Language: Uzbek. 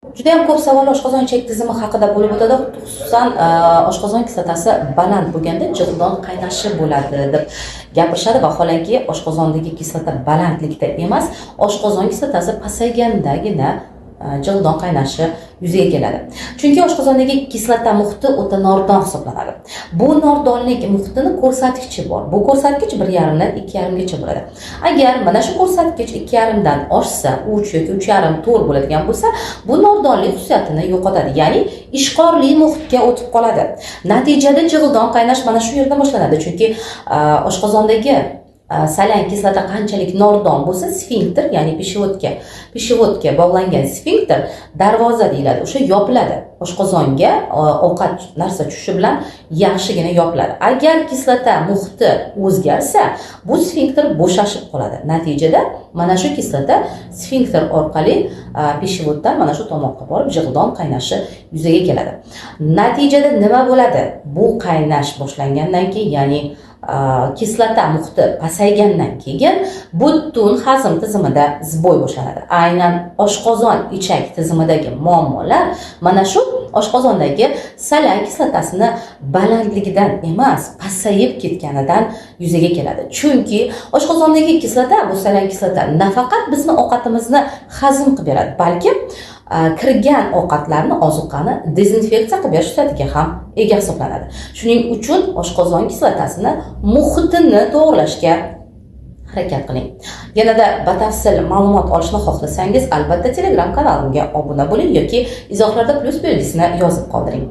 Juda ham ko'p savol oshqozon ichak tizimi haqida bo'lib o'tadi, xususan oshqozon kislotasi baland bo'lganda jig'ildon qaynashi bo'ladi deb gapirishadi. Vaholanki oshqozondagi kislota balandlikda emas, oshqozon kislotasi pasaygandagina jig'ildon qaynashi yuzaga keladi. Chunki oshqozondagi kislota muhiti o'ta nordon hisoblanadi. Bu nordonlik muhitini ko'rsatkichi bor. Bu ko'rsatkich 1,5 dan 2,5 gacha bo'ladi. Agar mana shu ko'rsatkich 2,5 dan oshsa, 3 yoki 3,5 4 bo'ladigan bo'lsa, bu nordonlik xususiyatini yo'qotadi. Ya'ni ishqorli muhitga o'tib qoladi. Natijada jig'ildon qaynash mana shu yerdan boshlanadi. Chunki oshqozondagi salang kislota qanchalik nordon bo'lsa, sfinkter, ya'ni pishivodga bog'langan sfinkter darvoza deyiladi. O'sha yopiladi. Oshqozonga ovqat narsa tushishi bilan yaxshigina yopiladi. Agar kislota muhiti o'zgarsa, bu sfinkter bo'shashib qoladi. Natijada mana shu kislota sfinkter orqali pishivoddan mana shu tomoqqa borib jig'ildon qaynashi yuzaga keladi. Natijada nima bo'ladi? Bu qaynash boshlangandan keyin, ya'ni kislota muhiti pasaygandan keyin butun hazm tizimida zboy boshlanadi. Aynan oshqozon ichak tizimidagi muammolar mana shu oshqozondagi salang kislotasini balandligidan emas, pasayib ketganidan yuzaga keladi. Chunki oshqozondagi kislota, bu salang kislota nafaqat bizni ovqatimizni hazm qilib beradi, balki kirgan ovqatlarni, ozuqani dezinfeksiya qilib berish xususiyatiga ham ega hisoblanadi. Shuning uchun oshqozon kislotasini muhitini to'g'rilashga harakat qiling. Yanada batafsil ma'lumot olishni xohlasangiz, albatta Telegram kanalimga obuna bo'ling yoki izohlarda plus belgisini yozib qoldiring.